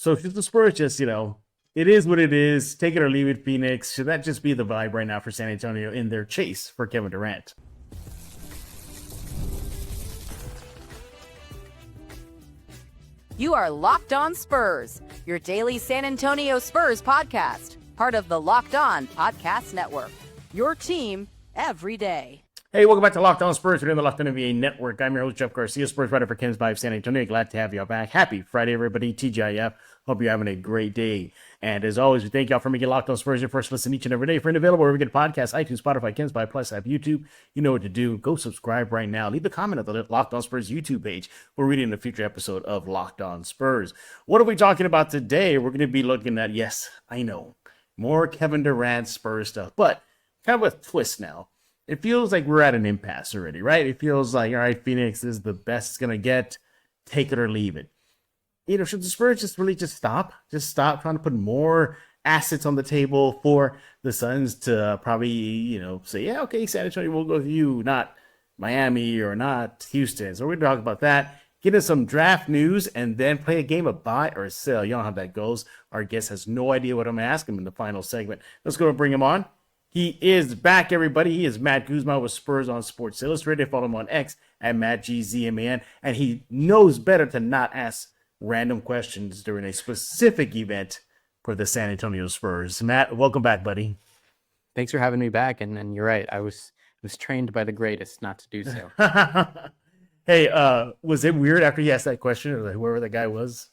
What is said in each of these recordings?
So should the Spurs just, it is what it is. Take it or leave it, Phoenix. Should that just be the vibe right now for San Antonio in their chase for Kevin Durant? You are Locked On Spurs, your daily San Antonio Spurs podcast, part of the Locked On Podcast Network. Your team every day. Hey, welcome back to Locked On Spurs. We're in the Locked On NBA Network. I'm your host, Jeff Garcia, Spurs writer for Ken's Vibe San Antonio. Glad to have you all back. Happy Friday, everybody. TGIF. Hope you're having a great day. And as always, we thank y'all for making Locked On Spurs your first listen each and every day. Friend available wherever we get podcasts, iTunes, Spotify, Ken's Vibe, plus app, YouTube. You know what to do. Go subscribe right now. Leave a comment at the Locked On Spurs YouTube page. We're reading a future episode of Locked On Spurs. What are we talking about today? We're going to be looking at, yes, I know, more Kevin Durant Spurs stuff, but kind of a twist now. It feels like we're at an impasse already, right? It feels like, all right, Phoenix, this is the best it's going to get. Take it or leave it. Should the Spurs just really stop? Just stop trying to put more assets on the table for the Suns to probably, say, yeah, okay, San Antonio, we'll go with you, not Miami or not Houston. So we're going to talk about that, get into some draft news, and then play a game of buy or sell. You know how that goes. Our guest has no idea what I'm asking him in the final segment. Let's go and bring him on. He is back, everybody. He is Matt Guzman with Spurs on Sports Illustrated. Follow him on X at MattGZMAN. And he knows better to not ask random questions during a specific event for the San Antonio Spurs. Matt, welcome back, buddy. Thanks for having me back. And you're right. I was trained by the greatest not to do so. Hey, was it weird after you asked that question, or whoever that guy was?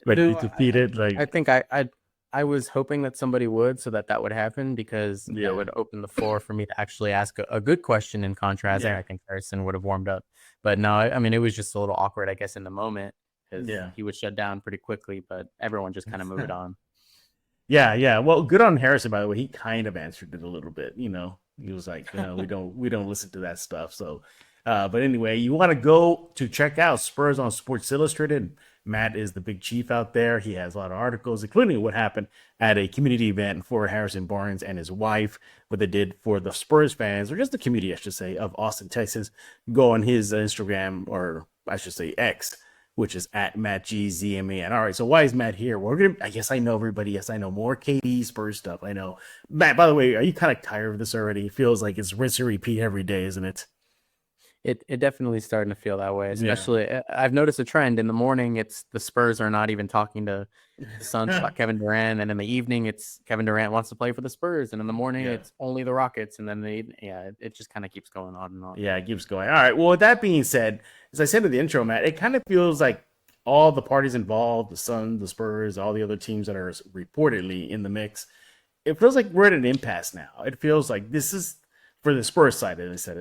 Like, No, you defeated? I think I was hoping that somebody would, so that would happen, because it would open the floor for me to actually ask a good question. In contrast, I think Harrison would have warmed up. But no, I mean, it was just a little awkward, I guess, in the moment, because he would shut down pretty quickly, but everyone just kind of moved on. Yeah. Well, good on Harrison, by the way. He kind of answered it a little bit. He was like, we don't listen to that stuff. So, but anyway, you want to go to check out Spurs on Sports Illustrated. Matt is the big chief out there. He has a lot of articles, including what happened at a community event for Harrison Barnes and his wife, what they did for the Spurs fans, or just the community, I should say, of Austin, Texas. Go on his Instagram, or I should say X, which is at MattGZMAN. All right, so why is Matt here? I guess I know everybody. Yes, I know more KD Spurs stuff. I know. Matt, by the way, are you kind of tired of this already? It feels like it's rinse and repeat every day, isn't it? It definitely is starting to feel that way, especially I've noticed a trend. In the morning, it's the Spurs are not even talking to the Suns about Kevin Durant, and in the evening, it's Kevin Durant wants to play for the Spurs, and in the morning, it's only the Rockets, and then it just kind of keeps going on and on. Yeah, it keeps going. All right, well, with that being said, as I said in the intro, Matt, it kind of feels like all the parties involved, the Suns, the Spurs, all the other teams that are reportedly in the mix, it feels like we're at an impasse now. It feels like this is, for the Spurs side, as I said,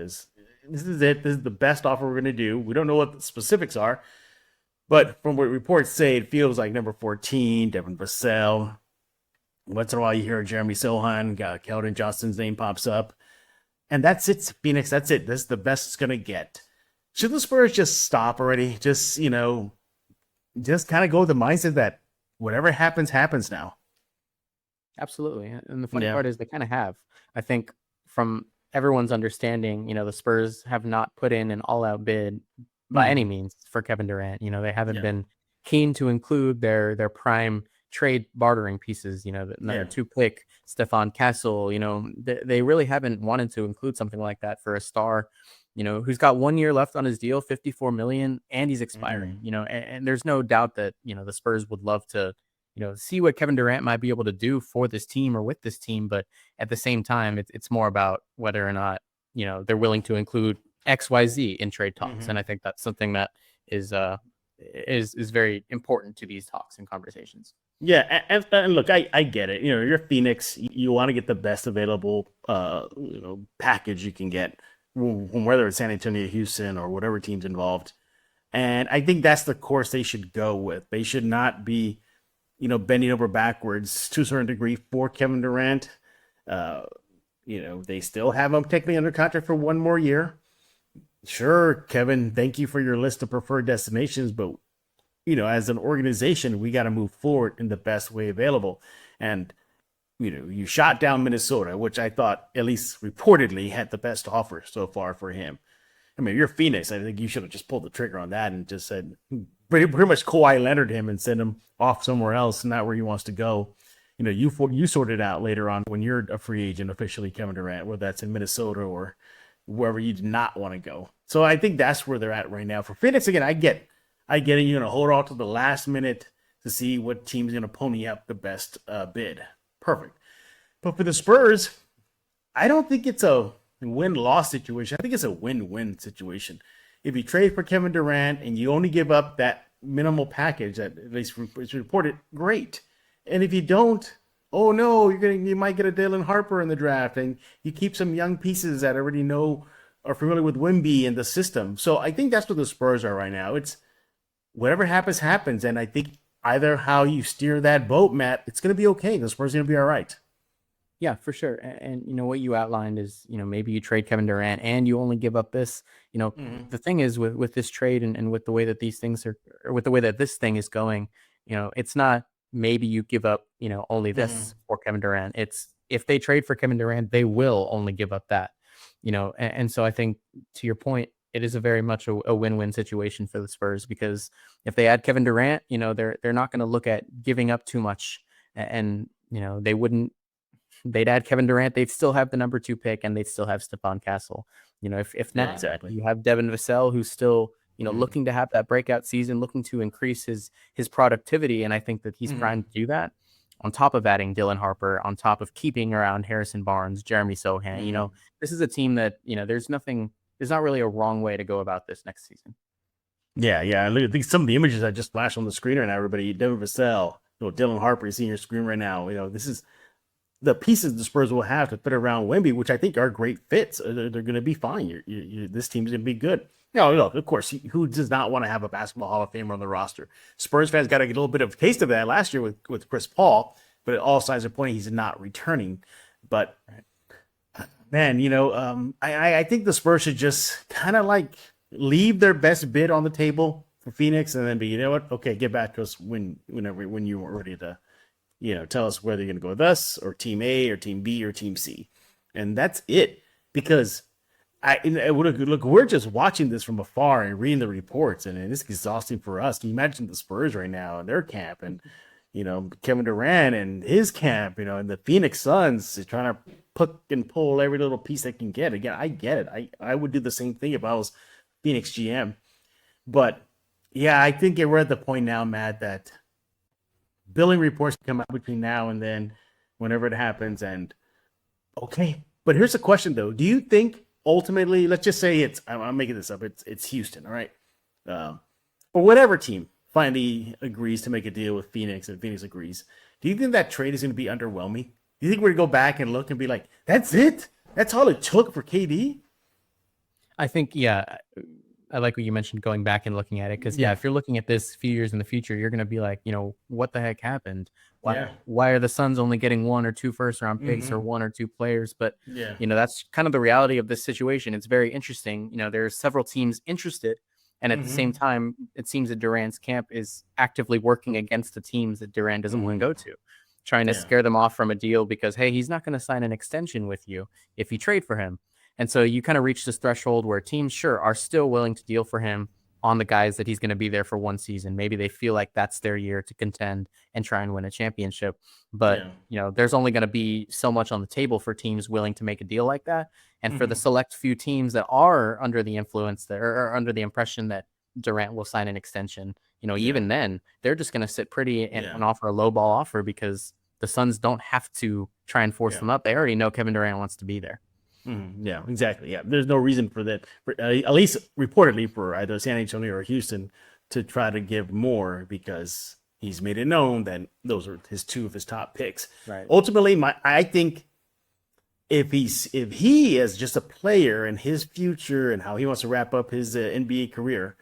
this is it. This is the best offer we're going to do. We don't know what the specifics are, but from what reports say, it feels like number 14, Devin Vassell. Once in a while, you hear Jeremy Sohan, Keldon Johnson's name pops up. And that's it, Phoenix. That's it. This is the best it's going to get. Should the Spurs just stop already? Just kind of go with the mindset that whatever happens, happens now. Absolutely. And the funny part is they kind of have. I think from everyone's understanding, the Spurs have not put in an all-out bid by any means for Kevin Durant. They haven't been keen to include their prime trade bartering pieces, the two-pick Stefan Castle. They really haven't wanted to include something like that for a star, who's got 1 year left on his deal, $54 million, and he's expiring. And there's no doubt that, the Spurs would love to see what Kevin Durant might be able to do for this team or with this team. But at the same time, it's more about whether or not, they're willing to include XYZ in trade talks. And I think that's something that is very important to these talks and conversations. Yeah. And look, I get it. You're Phoenix. You want to get the best available, package you can get, whether it's San Antonio, Houston, or whatever team's involved. And I think that's the course they should go with. They should not be, bending over backwards to a certain degree for Kevin Durant. They still have him technically under contract for 1 more year. Sure, Kevin, thank you for your list of preferred destinations, but, as an organization, we got to move forward in the best way available. And, you shot down Minnesota, which I thought, at least reportedly, had the best offer so far for him. I mean, you're Phoenix. I think you should have just pulled the trigger on that and just said, pretty much Kawhi Leonard him and send him off somewhere else, not where he wants to go. You know, you sort it out later on when you're a free agent officially, Kevin Durant, whether that's in Minnesota or wherever you do not want to go. So I think that's where they're at right now. For Phoenix, again, I get it. You're going to hold on to the last minute to see what team's going to pony up the best bid. Perfect. But for the Spurs, I don't think it's a win-loss situation. I think it's a win-win situation. If you trade for Kevin Durant and you only give up that minimal package that at least is reported, great. And if you don't, oh no, you might get a Dylan Harper in the draft, and you keep some young pieces that already know are familiar with Wemby and the system. So I think that's what the Spurs are right now. It's whatever happens, and I think either how you steer that boat, Matt, it's going to be okay. The Spurs are going to be all right. Yeah, for sure. And you know what you outlined is, you know, maybe you trade Kevin Durant and you only give up this. You know, the thing is with this trade and with the way that these things are, or with the way that this thing is going, you know, it's not maybe you give up, you know, only this for Kevin Durant. It's if they trade for Kevin Durant, they will only give up that, you know. And so I think to your point, it is a very much a win-win situation for the Spurs, because if they add Kevin Durant, you know, they're not going to look at giving up too much, and you know, they'd add Kevin Durant, they'd still have the number 2 pick, and they'd still have Stephon Castle. You know, if not, exactly. you have Devin Vassell, who's still, you know, looking to have that breakout season, looking to increase his productivity, and I think that he's trying to do that. On top of adding Dylan Harper, on top of keeping around Harrison Barnes, Jeremy Sohan, you know, this is a team that, you know, there's not really a wrong way to go about this next season. Yeah. I think some of the images I just flashed on the screen right now, everybody, Devin Vassell, you know, Dylan Harper, you see your screen right now. You know, this is the pieces the Spurs will have to fit around Wemby, which I think are great fits. They're going to be fine. This team's going to be good. No, look, of course, who does not want to have a basketball Hall of Famer on the roster? Spurs fans got to get a little bit of a taste of that last year with Chris Paul, but all signs are pointing he's not returning. But man, you know, I think the Spurs should just kind of like leave their best bid on the table for Phoenix, and then be, you know what, okay, get back to us when you were ready to, you know, tell us whether you're going to go with us or Team A or Team B or Team C, and that's it. Because look, we're just watching this from afar and reading the reports, and it's exhausting for us. Can you imagine the Spurs right now in their camp, and you know, Kevin Durant and his camp, you know, and the Phoenix Suns is trying to pull and pull every little piece they can get. Again, I get it. I would do the same thing if I was Phoenix GM. But yeah, I think we're at the point now, Matt, that billing reports come out between now and then, whenever it happens. And okay, but here's the question though: do you think ultimately, let's just say I'm making this up, it's Houston, all right, or whatever team finally agrees to make a deal with Phoenix, and Phoenix agrees, do you think that trade is going to be underwhelming? Do you think we're going to go back and look and be like, that's it? That's all it took for KD? I think, yeah, I like what you mentioned, going back and looking at it, because if you're looking at this a few years in the future, you're going to be like, you know, what the heck happened? Why are the Suns only getting 1 or 2 first-round picks or 1 or 2 players? But, you know, that's kind of the reality of this situation. It's very interesting. You know, there's several teams interested, and at the same time, it seems that Durant's camp is actively working against the teams that Durant doesn't want to go to, trying to scare them off from a deal because, hey, he's not going to sign an extension with you if you trade for him. And so you kind of reach this threshold where teams, sure, are still willing to deal for him on the guys that he's going to be there for 1 season. Maybe they feel like that's their year to contend and try and win a championship. But, you know, there's only going to be so much on the table for teams willing to make a deal like that. And for the select few teams that are under the influence or under the impression that Durant will sign an extension, you know, even then, they're just going to sit pretty and offer a low ball offer, because the Suns don't have to try and force them up. They already know Kevin Durant wants to be there. Yeah, exactly. Yeah, there's no reason for that, at least reportedly, for either San Antonio or Houston to try to give more, because he's made it known that those are 2 of his top picks. Right. Ultimately, I think if he is just a player and his future and how he wants to wrap up his NBA career,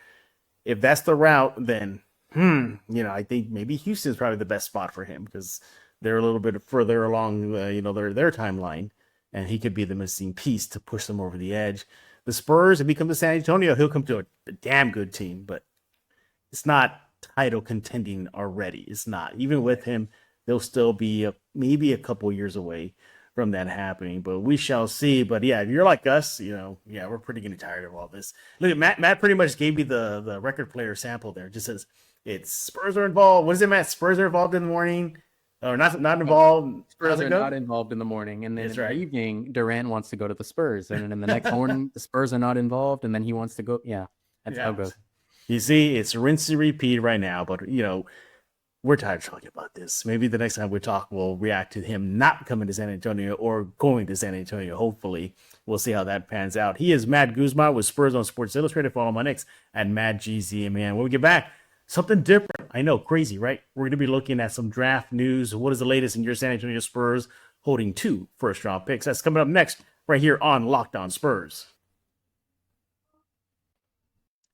if that's the route, then you know, I think maybe Houston's probably the best spot for him, because they're a little bit further along, you know, their timeline. And he could be the missing piece to push them over the edge. The Spurs, if he comes to San Antonio, he'll come to a damn good team, but it's not title contending already. It's not. Even with him, they'll still be maybe a couple years away from that happening, but we shall see. But yeah, if you're like us, we're pretty getting tired of all this. Look at Matt pretty much gave me the record player sample there. It just says it's Spurs are involved. What is it, Matt? Spurs are involved in the morning. Or not involved. Spurs are not involved in the morning, and then in the evening, Durant wants to go to the Spurs, and then in the next morning, the Spurs are not involved, and then he wants to go. Yeah, that's how it goes. You see, it's rinse and repeat right now, but we're tired of talking about this. Maybe the next time we talk, we'll react to him not coming to San Antonio or going to San Antonio. Hopefully, we'll see how that pans out. He is Matt Guzman with Spurs on Sports Illustrated. Follow him on X at MattGZMan. When we get back, something different. I know, crazy, right? We're going to be looking at some draft news. What is the latest in your San Antonio Spurs holding 2 first-round picks? That's coming up next right here on Locked On Spurs.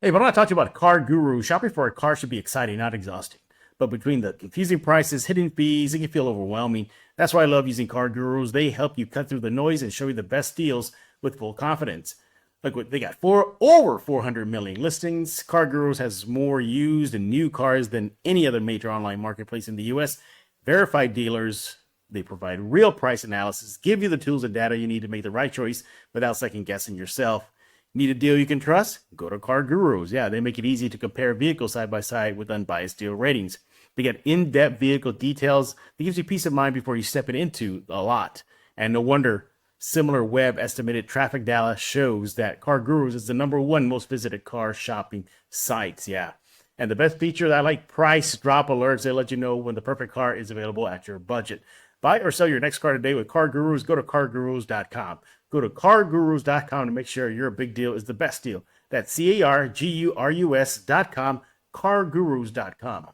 Hey, but I want to talk to you about Car Guru. Shopping for a car should be exciting, not exhausting. But between the confusing prices, hidden fees, it can feel overwhelming. That's why I love using Car Gurus. They help you cut through the noise and show you the best deals with full confidence. Look, they got over 400 million listings. Car Gurus has more used and new cars than any other major online marketplace in the U.S. Verified dealers, they provide real price analysis, give you the tools and data you need to make the right choice without second guessing yourself. Need a deal you can trust? Go to Car Gurus. Yeah, they make it easy to compare vehicles side by side with unbiased deal ratings. They get in-depth vehicle details that gives you peace of mind before you step into a lot. And no wonder similar web estimated traffic data shows that Car Gurus is the #1 most visited car shopping sites. Yeah. And the best feature that I like, price drop alerts. They let you know when the perfect car is available at your budget. Buy or sell your next car today with Car Gurus. Go to cargurus.com. Go to cargurus.com to make sure your big deal is the best deal. That's CARGURUS.com, cargurus.com.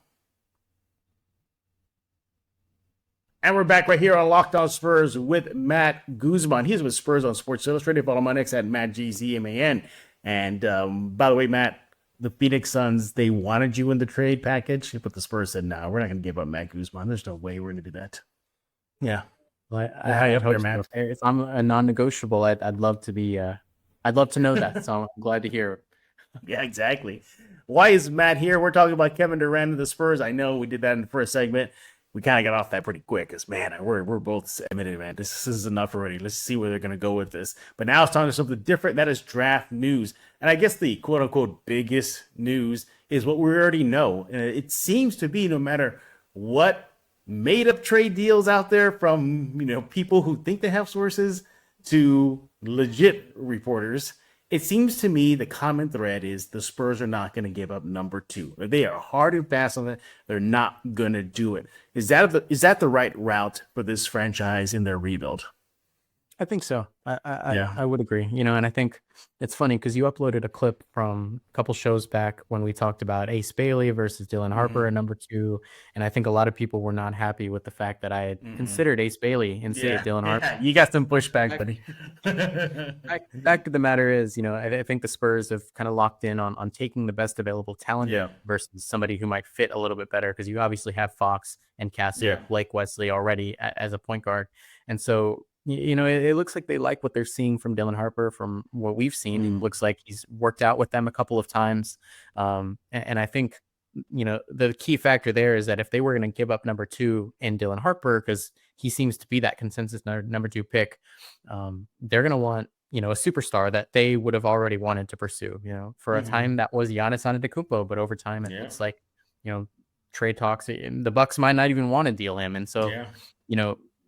And we're back right here on Locked On Spurs with Matt Guzman. He's with Spurs on Sports Illustrated. Follow him on X at MattGZMan. And by the way, Matt, the Phoenix Suns, they wanted you in the trade package, but the Spurs said, no, we're not going to give up Matt Guzman. There's no way we're going to do that. Yeah. Well, I'm a non-negotiable. I'd love to be. I'd love to know that. So I'm glad to hear. Yeah, exactly. Why is Matt here? We're talking about Kevin Durant and the Spurs. I know we did that in the first segment. We kind of got off that pretty quick because, man, we're both admitted, man, this is enough already. Let's see where they're going to go with this. But now it's time for something different. That is draft news. And I guess the quote-unquote biggest news is what we already know. And it seems to be no matter what made-up trade deals out there from, people who think they have sources to legit reporters, it seems to me the common thread is the Spurs are not going to give up #2. They are hard and fast on it. They're not going to do it. Is that the right route for this franchise in their rebuild? I think so. I would agree. And I think it's funny because you uploaded a clip from a couple shows back when we talked about Ace Bailey versus Dylan Harper at #2. And I think a lot of people were not happy with the fact that I had considered Ace Bailey instead of Dylan Harper. You got some pushback, buddy. Fact of the matter is, I think the Spurs have kind of locked in on taking the best available talent versus somebody who might fit a little bit better because you obviously have Fox and Cassie, Blake Wesley already as a point guard. And so, it looks like they like what they're seeing from Dylan Harper. From what we've seen, it looks like he's worked out with them a couple of times. And I think, the key factor there is that if they were going to give up #2 in Dylan Harper, because he seems to be that consensus #2 pick, they're going to want, a superstar that they would have already wanted to pursue. For a time that was Giannis Antetokounmpo, but over time it's like, trade talks. The Bucks might not even want to deal him, and so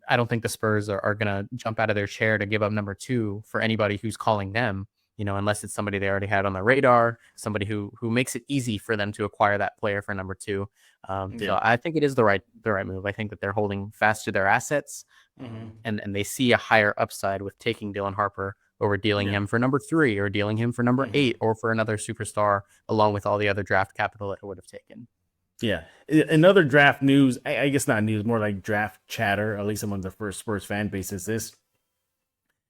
I don't think the Spurs are going to jump out of their chair to give up #2 for anybody who's calling them, unless it's somebody they already had on their radar, somebody who makes it easy for them to acquire that player for #2. So I think it is the right move. I think that they're holding fast to their assets, and they see a higher upside with taking Dylan Harper over dealing him for #3 or dealing him for #8 or for another superstar, along with all the other draft capital that it would have taken. Yeah. Another draft news, I guess not news, more like draft chatter, at least among the first Spurs fan base, is this.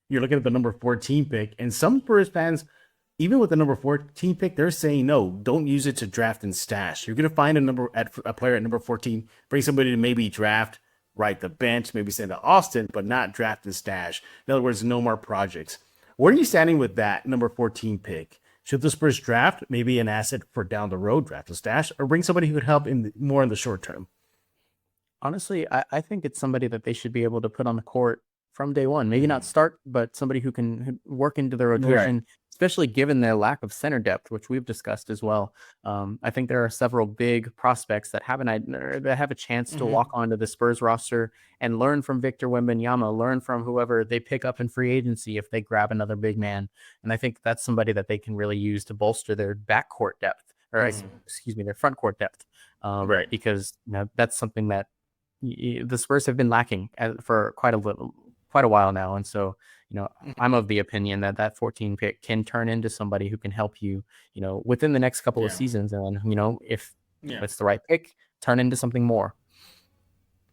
You're looking at the #14 pick, and some Spurs fans, even with the #14 pick, they're saying, no, don't use it to draft and stash. You're going to find a player at #14, bring somebody to maybe draft, right the bench, maybe send to Austin, but not draft and stash. In other words, no more projects. Where are you standing with that #14 pick? Should the Spurs draft maybe an asset for down the road, draft a stash, or bring somebody who could help more in the short term? Honestly, I think it's somebody that they should be able to put on the court from day one. Maybe not start, but somebody who can work into the rotation, especially given the lack of center depth, which we've discussed as well. I think there are several big prospects that have a chance to walk onto the Spurs roster and learn from Victor Wembanyama, learn from whoever they pick up in free agency if they grab another big man. And I think that's somebody that they can really use to bolster their backcourt depth, or excuse me, their front court depth. Because that's something that the Spurs have been lacking for quite a while now. And so, I'm of the opinion that 14 pick can turn into somebody who can help you, within the next couple of seasons. And, if it's the right pick, turn into something more.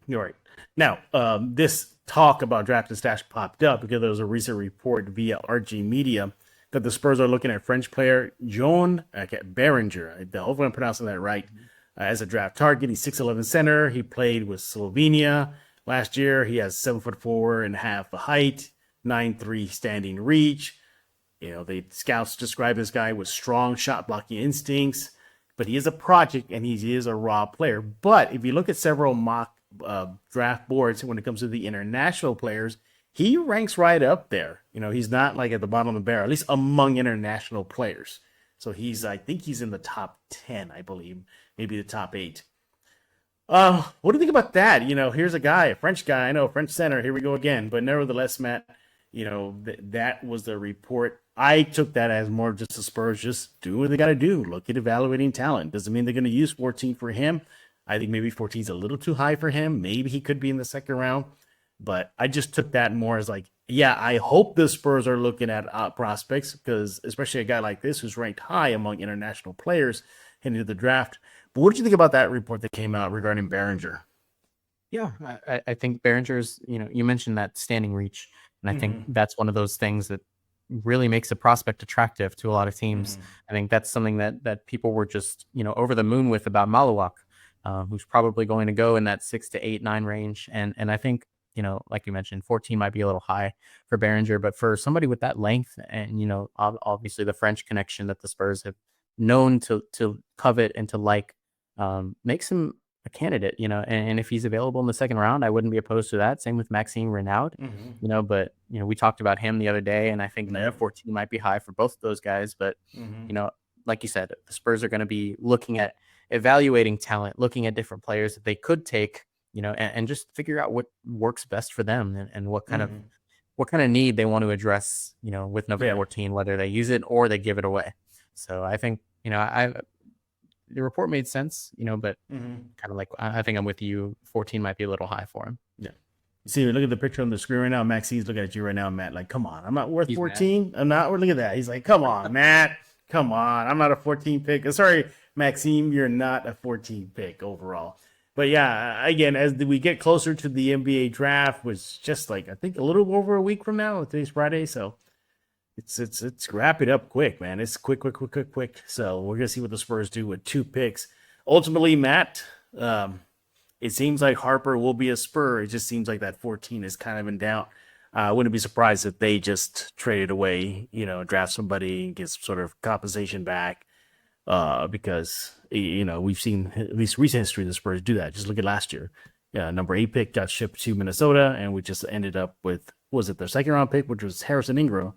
You're right. Now, this talk about draft and stash popped up because there was a recent report via RG Media that the Spurs are looking at French player John Berenger. Hopefully I'm pronouncing that right. As a draft target, he's 6'11" center. He played with Slovenia last year. He has 7'4.5" the height, 9'3" standing reach. The scouts describe this guy with strong shot blocking instincts, but he is a project and he is a raw player. But if you look at several mock draft boards when it comes to the international players, he ranks right up there. He's not like at the bottom of the barrel, at least among international players. So I think he's in the top 10, I believe, maybe the top 8. What do you think about that? Here's a French guy, I know, French center, here we go again. But nevertheless, Matt, that was the report. I took that as more just the Spurs just do what they got to do. Look at evaluating talent. Doesn't mean they're going to use 14 for him. I think maybe 14 is a little too high for him. Maybe he could be in the second round. But I just took that more as like, I hope the Spurs are looking at prospects, because especially a guy like this who's ranked high among international players heading to the draft. But what did you think about that report that came out regarding Berenger? Yeah, I think Berenger's, you mentioned that standing reach. And I think that's one of those things that really makes a prospect attractive to a lot of teams. I think that's something that people were just, over the moon with about Maluak, who's probably going to go in that 6 to 8, 9 range. And I think, like you mentioned, 14 might be a little high for Berenger, but for somebody with that length and, obviously the French connection that the Spurs have known to covet and to like, makes him a candidate, and if he's available in the second round, I wouldn't be opposed to that. Same with Maxime Renaud, but, we talked about him the other day, and I think 14 might be high for both of those guys. But, like you said, the Spurs are going to be looking at evaluating talent, looking at different players that they could take, and just figure out what works best for them and what kind of need they want to address, with November 14, whether they use it or they give it away. So I think, the report made sense, but kind of like, I think I'm with you. 14 might be a little high for him. Yeah. You see, look at the picture on the screen right now. Maxine's looking at you right now, Matt. Like, come on, I'm not worth 14. Mad. I'm not. Look at that. He's like, come on, Matt. Come on. I'm not a 14 pick. Sorry, Maxime, you're not a 14 pick overall. But yeah, again, as we get closer to the NBA draft, which just like, I think a little over a week from now. Today's Friday, so it's wrap it up quick, man. It's quick. So we're gonna see what the Spurs do with 2 picks. Ultimately, Matt, it seems like Harper will be a Spur. It just seems like that 14 is kind of in doubt. I wouldn't be surprised if they just traded away, draft somebody, get some sort of compensation back, because we've seen at least recent history of the Spurs do that. Just look at last year. Yeah, number 8 pick got shipped to Minnesota, and we just ended up with, was it their second round pick, which was Harrison Ingram,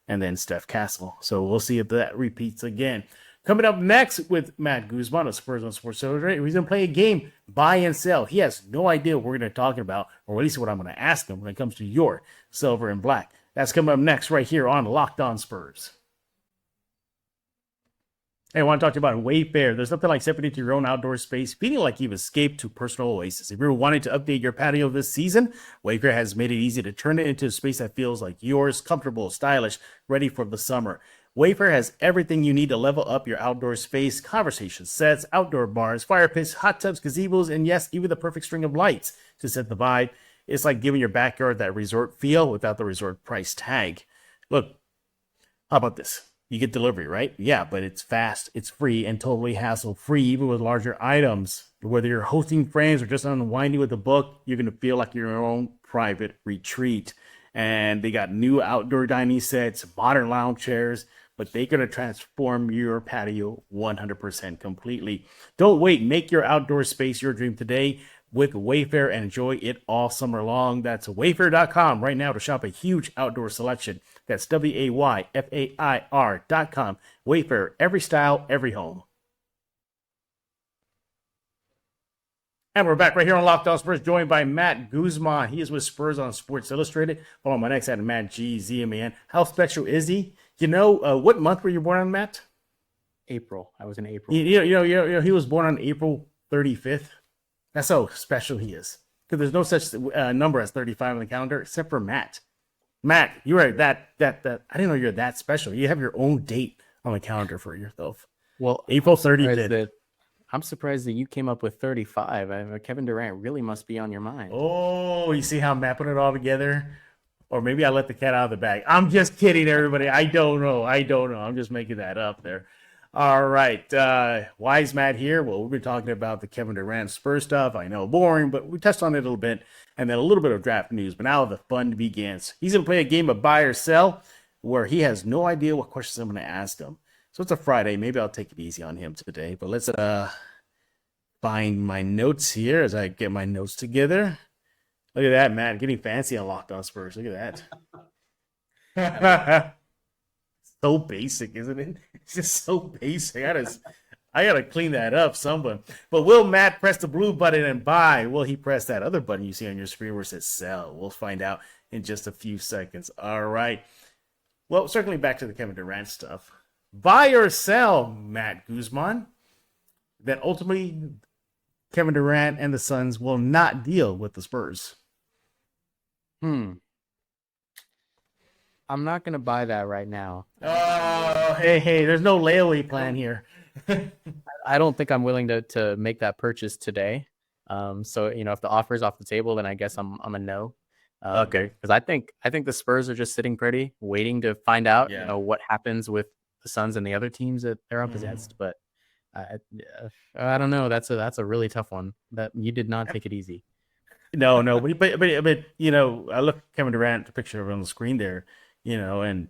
and then Steph Castle. So we'll see if that repeats again. Coming up next with Matt Guzman of Spurs on Sports Illustrated, he's going to play a game, buy and sell. He has no idea what we're going to talk about, or at least what I'm going to ask him when it comes to your silver and black. That's coming up next right here on Locked On Spurs. Hey, I want to talk to you about Wayfair. There's nothing like stepping into your own outdoor space, feeling like you've escaped to personal oasis. If you're wanting to update your patio this season, Wayfair has made it easy to turn it into a space that feels like yours, comfortable, stylish, ready for the summer. Wayfair has everything you need to level up your outdoor space: conversation sets, outdoor bars, fire pits, hot tubs, gazebos, and yes, even the perfect string of lights to set the vibe. It's like giving your backyard that resort feel without the resort price tag. Look, how about this? You get delivery, right? Yeah, but it's fast, it's free, and totally hassle-free, even with larger items. Whether you're hosting friends or just unwinding with a book, you're going to feel like you're in your own private retreat. And they got new outdoor dining sets, modern lounge chairs, but they're going to transform your patio 100% completely. Don't wait. Make your outdoor space your dream today. with Wayfair and enjoy it all summer long. That's wayfair.com right now to shop a huge outdoor selection. That's WAYFAIR.com. Wayfair, every style, every home. And we're back right here on Locked On Spurs, joined by Matt Guzman. He is with Spurs on Sports Illustrated. Follow my next ad, Matt G. Man. How special is he? You know, what month were you born on, Matt? April. I was in April. He was born on April 35th. That's how special he is. Because there's no such number as 35 on the calendar, except for Matt. Matt, you are that. I didn't know you're that special. You have your own date on the calendar for yourself. Well, April 35th. I'm surprised that you came up with 35. Kevin Durant really must be on your mind. Oh, you see how I'm mapping it all together? Or maybe I let the cat out of the bag. I'm just kidding, everybody. I don't know. I'm just making that up there. All right. Why is Matt here? Well, we've been talking about the Kevin Durant-Spurs stuff. I know, boring, but we touched on it a little bit. And then a little bit of draft news. But now the fun begins. He's going to play a game of buy or sell where he has no idea what questions I'm going to ask him. So it's a Friday. Maybe I'll take it easy on him today. But let's find my notes here as I get my notes together. Look at that, Matt. Getting fancy on Locked On Spurs. Look at that. So basic, isn't it? It's just so basic. I gotta clean that up someone. But will Matt press the blue button and buy? Will he press that other button you see on your screen where it says sell? We'll find out in just a few seconds. All right. Well, circling back to the Kevin Durant stuff. Buy or sell, Matt Guzman, that ultimately Kevin Durant and the Suns will not deal with the Spurs. I'm not going to buy that right now. Oh, hey, there's no layaway plan here. I don't think I'm willing to make that purchase today. So, if the offer is off the table, then I guess I'm a no. Okay. Because I think the Spurs are just sitting pretty, waiting to find out, what happens with the Suns and the other teams that they're up against. But I don't know. That's a really tough one. That you did not take it easy. No, but I look at Kevin Durant, the picture of him on the screen there, and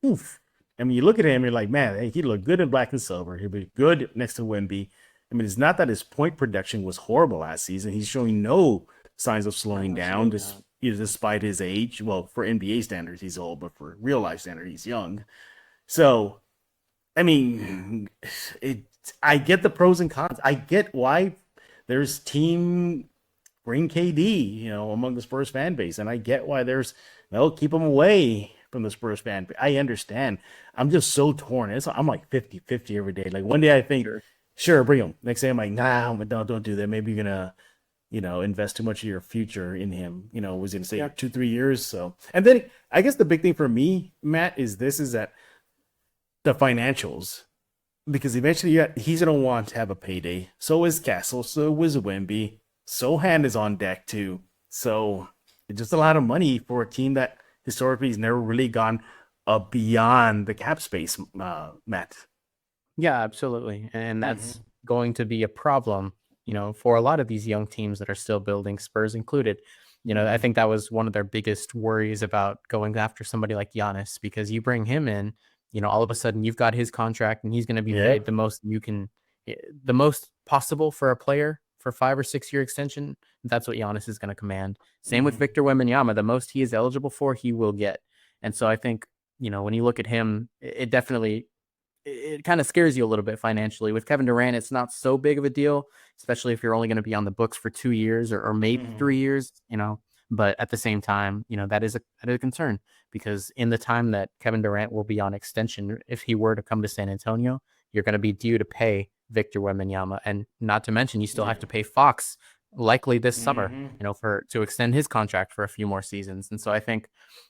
oof. I mean, you look at him, you're like, man, hey, he looked good in black and silver. He'll be good next to Wemby. I mean, it's not that his point production was horrible last season. He's showing no signs of slowing down, despite his age. Well, for NBA standards, he's old, but for real life standards, he's young. So, I mean, I get the pros and cons. I get why there's team bring KD, among the Spurs fan base. And I get why there's, keep him away from the Spurs fan base. I understand. I'm just so torn. I'm like 50-50 every day. Like one day I think, sure, bring him. Next day I'm like, nah, don't do that. Maybe you're going to, invest too much of your future in him. Was going to say 2-3 years. So, and then I guess the big thing for me, Matt, is that the financials, because eventually he's going to want to have a payday. So is Castle. So is Wemby. Sohan is on deck too. So it's just a lot of money for a team that historically has never really gone beyond the cap space, Matt. Yeah, absolutely. And that's going to be a problem, for a lot of these young teams that are still building, Spurs included. I think that was one of their biggest worries about going after somebody like Giannis, because you bring him in, all of a sudden you've got his contract and he's going to be paid the most possible for a player for 5 or 6 year extension. That's what Giannis is going to command. Same with Victor Wembanyama. The most he is eligible for, he will get. And so I think, when you look at him, it definitely, it kind of scares you a little bit financially. With Kevin Durant, it's not so big of a deal, especially if you're only going to be on the books for 2 years or maybe 3 years, but at the same time, that is a concern, because in the time that Kevin Durant will be on extension, if he were to come to San Antonio, you're going to be due to pay Victor Wembanyama, and not to mention you still have to pay Fox likely this summer, to extend his contract for a few more seasons. And so I think,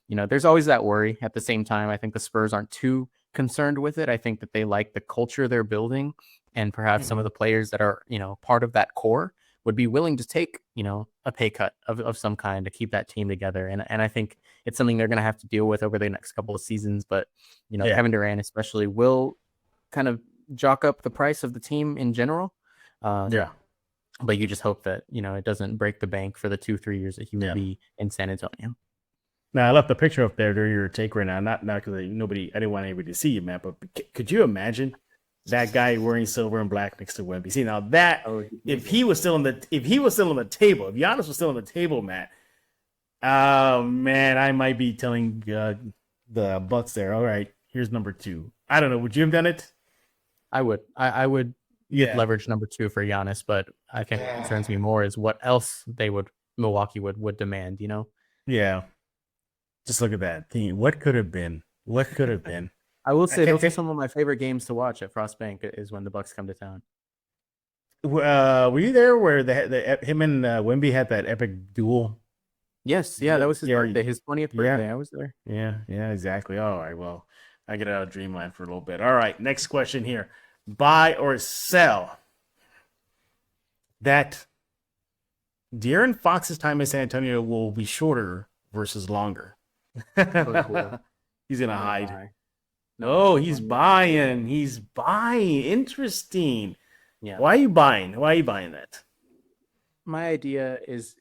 there's always that worry. At the same time, I think the Spurs aren't too concerned with it. I think that they like the culture they're building, and perhaps some of the players that are, part of that core would be willing to take, a pay cut of some kind to keep that team together. And I think it's something they're going to have to deal with over the next couple of seasons. But, Kevin Durant especially will kind of jock up the price of the team in general. But you just hope that, it doesn't break the bank for the 2-3 years that he will be in San Antonio. Now, I left the picture up there during your take right now. Not because I didn't want anybody to see you, Matt, but could you imagine That guy wearing silver and black next to Wemby. See, now that if he was still on the table, if Giannis was still on the table, Matt, oh man, I might be telling the Bucks there. All right, here's number 2. I don't know. Would you have done it? I would. I would leverage number 2 for Giannis, but I think what concerns me more is what else Milwaukee would demand, you know? Yeah. Just look at that team. What could have been? What could have been? I will say those are some of my favorite games to watch at Frost Bank is when the Bucks come to town. Were you there where him and Wemby had that epic duel? Yes, yeah, that was his birthday, his 20th birthday. Yeah. I was there. Yeah, exactly. All right, well, I get out of dreamland for a little bit. All right, next question here. Buy or sell that De'Aaron Fox's time in San Antonio will be shorter versus longer. Cool. He's going to hide. No, he's buying. He's buying. Interesting. Yeah. Why are you buying? Why are you buying that? My idea is,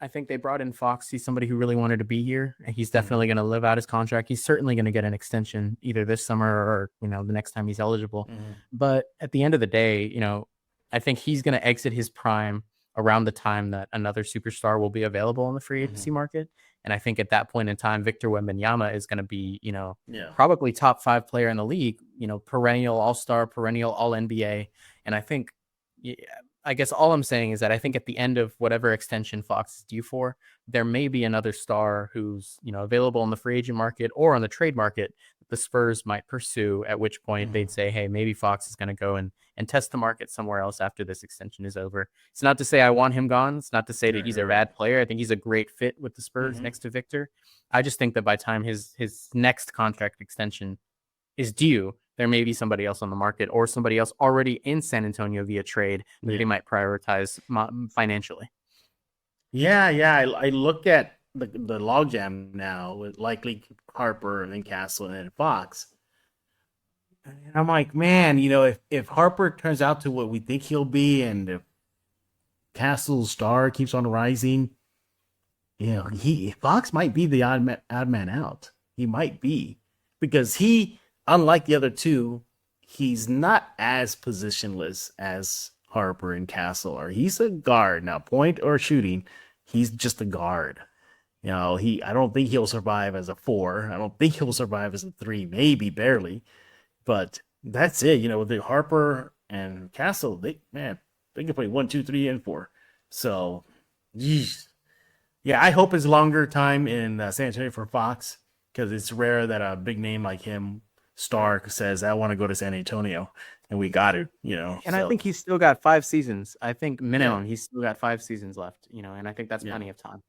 I think they brought in Fox. He's somebody who really wanted to be here, and he's definitely going to live out his contract. He's certainly going to get an extension either this summer or, the next time he's eligible. Mm-hmm. But at the end of the day, I think he's going to exit his prime around the time that another superstar will be available in the free agency market. And I think at that point in time, Victor Wembanyama is going to be, probably top 5 player in the league, perennial all-star, perennial all-NBA. And I think, I guess all I'm saying is that I think at the end of whatever extension Fox is due for, there may be another star who's, available in the free agent market or on the trade market that the Spurs might pursue, at which point they'd say, hey, maybe Fox is going to go and test the market somewhere else after this extension is over. It's not to say I want him gone. It's not to say that he's a bad player. I think he's a great fit with the Spurs next to Victor. I just think that by the time his next contract extension is due, there may be somebody else on the market or somebody else already in San Antonio via trade that they might prioritize financially. Yeah. I look at the logjam now with likely Harper and then Castle and then Fox. And I'm like, man, if Harper turns out to what we think he'll be, and if Castle's star keeps on rising, Fox might be the odd man out. He might be, because unlike the other two, he's not as positionless as Harper and Castle are. He's a guard. Now, point or shooting, he's just a guard. I don't think he'll survive as a 4. I don't think he'll survive as a 3, maybe barely. But that's it. With the Harper and Castle, they can play 1, 2, 3, and 4. So, geez. Yeah, I hope it's longer time in San Antonio for Fox, because it's rare that a big name like him, Stark, says, I want to go to San Antonio, and we got it, And I think he's still got 5 seasons. I think minimum he's still got 5 seasons left, and I think that's plenty of time.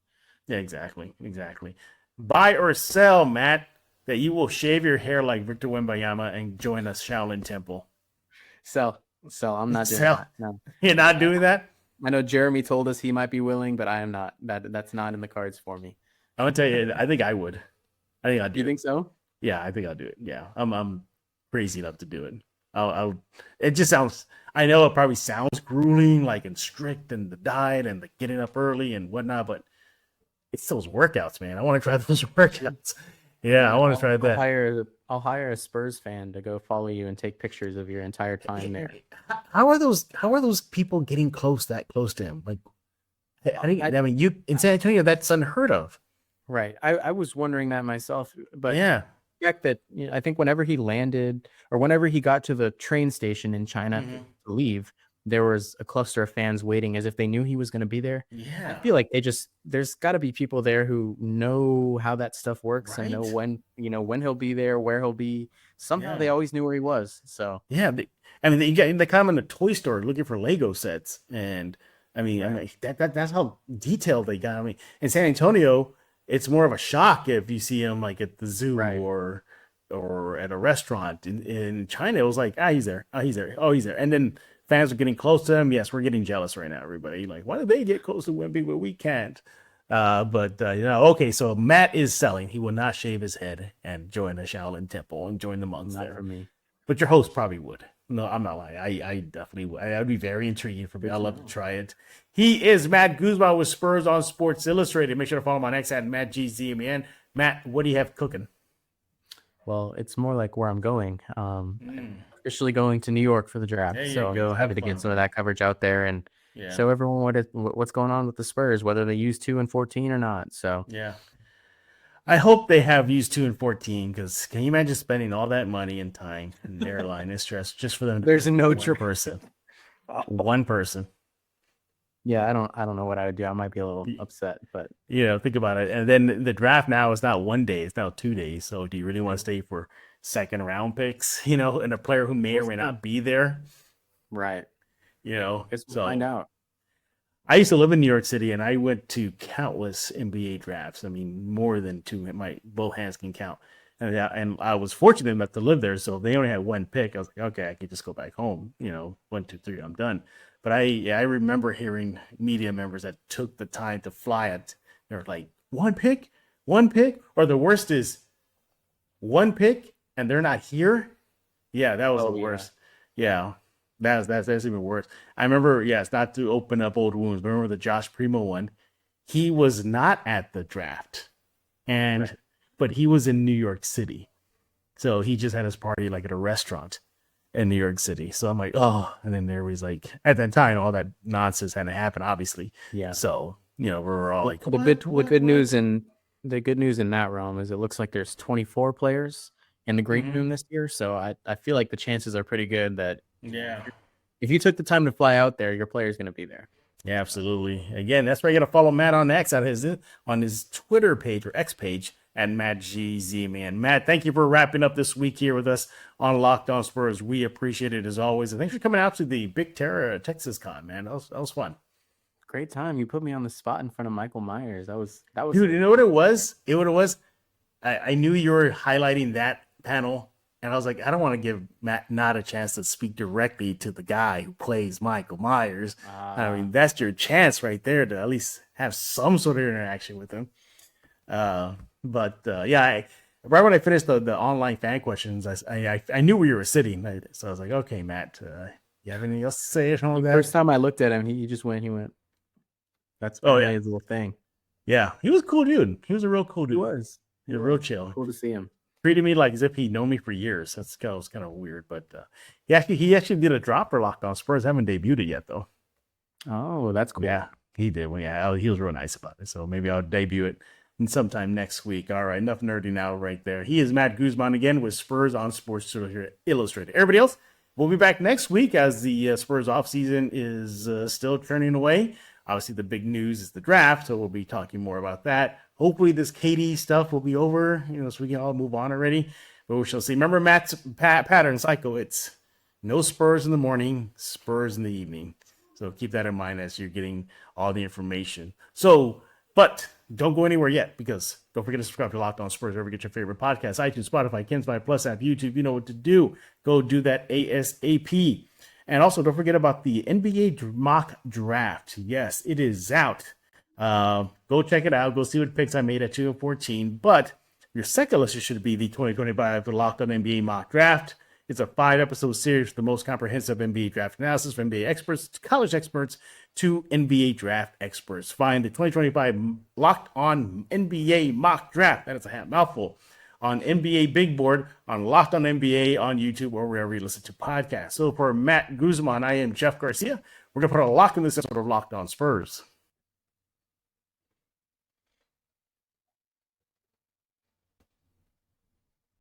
Yeah, exactly. Buy or sell, Matt, that you will shave your hair like Victor Wembanyama and join a Shaolin temple. Sell. I'm not doing that. No. You're not doing that? I know Jeremy told us he might be willing, but I am not. That's not in the cards for me. I'm gonna tell you, I think I would. I think I'd do it. You think so? Yeah, I think I'll do it. Yeah, I'm crazy enough to do it. I'll. It just sounds. I know it probably sounds grueling, like and strict, and the diet and the getting up early and whatnot, but it's those workouts, man. I want to try those workouts. Yeah, I want to try that. I'll hire a Spurs fan to go follow you and take pictures of your entire time there. How are those people getting that close to him? Like, I mean, you in San Antonio, that's unheard of. Right. I was wondering that myself, but yeah. That I think whenever he landed or whenever he got to the train station in China to leave, there was a cluster of fans waiting as if they knew he was going to be there. Yeah. I feel like there's got to be people there who know how that stuff works and know when he'll be there, where he'll be. Somehow they always knew where he was. So yeah, they come in a toy store looking for Lego sets, and I mean that's how detailed they got. I mean, in San Antonio, it's more of a shock if you see him like at the zoo or at a restaurant. In China, it was like, he's there, he's there, he's there, and then fans are getting close to him. Yes, we're getting jealous right now, everybody. Like, why do they get close to Wemby but we can't? Okay, so Matt is selling. He will not shave his head and join the Shaolin Temple and join the monks there. For me. But your host probably would. No, I'm not lying. I definitely would. I'd be very intrigued for me. I'd love to try it. He is Matt Guzman with Spurs on Sports Illustrated. Make sure to follow him on X at MattGZMN. Matt, what do you have cooking? Well, it's more like where I'm going. officially going to New York for the draft. There you So go. happy to get some of that coverage out there and show everyone what's going on with the Spurs, whether they use 2 and 14 or not. So yeah. I hope they have used 2 and 14 because can you imagine spending all that money and time and airline and stress just for them? There's no person. One person. Yeah, I don't know what I would do. I might be a little upset, but think about it. And then the draft now is not 1 day; it's now 2 days. So, do you really want to stay for second round picks? And a player who may or may not be there, right? Let's find out. I used to live in New York City, and I went to countless NBA drafts. I mean, more than 2. Both hands can count. And I was fortunate enough to live there, so they only had 1 pick. I was like, okay, I could just go back home. 1, 2, 3, I'm done. But I remember hearing media members that took the time to fly it. They're like, 1 pick, or the worst is 1 pick and they're not here. Yeah, that was the worst. Yeah. That's even worse. I remember, it's not to open up old wounds, but remember the Josh Primo one. He was not at the draft, but he was in New York City, so he just had his party like at a restaurant in New York City. So I'm like, oh, and then there was like at that time all that nonsense hadn't happened, obviously. Yeah. So we were all like, the good news in that realm is it looks like there's 24 players in the green room this year. So I feel like the chances are pretty good that. Yeah. If you took the time to fly out there, your player's going to be there. Yeah, absolutely. Again, that's where you got to follow Matt on X on his Twitter page or X page at Matt GZ, man. Matt, thank you for wrapping up this week here with us on Locked On Spurs. We appreciate it as always. And thanks for coming out to the Big Terra Texas Con, man. That was fun. Great time. You put me on the spot in front of Michael Myers. That was Dude, you know what it was? I knew you were highlighting that panel. And I was like, I don't want to give Matt not a chance to speak directly to the guy who plays Michael Myers. I mean, that's your chance right there to at least have some sort of interaction with him. But right when I finished the online fan questions, I knew where you were sitting. So I was like, okay, Matt, you have anything else to say or something like that? First time I looked at him, he went. That's his little thing. Yeah, he was a cool dude. He was a real cool dude. He was real chill. Cool to see him. Treated me like as if he'd known me for years. That was kind of weird, but he actually did a drop for Locked On Spurs. Haven't debuted it yet though. Oh, that's cool. Yeah, he did. Well, he was real nice about it. So maybe I'll debut it sometime next week. All right, enough nerding out right there. He is Matt Guzman again with Spurs on Sports Illustrated. Everybody else, we'll be back next week as the Spurs offseason is still turning away. Obviously, the big news is the draft, so we'll be talking more about that. Hopefully, this KD stuff will be over, so we can all move on already. But we shall see. Remember Matt's pattern cycle. It's no Spurs in the morning, Spurs in the evening. So keep that in mind as you're getting all the information. But don't go anywhere yet because don't forget to subscribe to Locked On Spurs wherever you get your favorite podcasts. iTunes, Spotify, Kinsby Plus app, YouTube. You know what to do. Go do that ASAP. And also, don't forget about the NBA mock draft. Yes, it is out. Go check it out. Go see what picks I made at 2 and 14. But your second list should be the 2025 Locked On NBA mock draft. It's a 5-episode series with the most comprehensive NBA draft analysis from NBA experts to college experts to NBA draft experts. Find the 2025 Locked On NBA mock draft. That is a mouthful. On NBA Big Board, on Locked On NBA, on YouTube, or wherever you listen to podcasts. So for Matt Guzman, I am Jeff Garcia. We're going to put a lock in this episode of Locked On Spurs.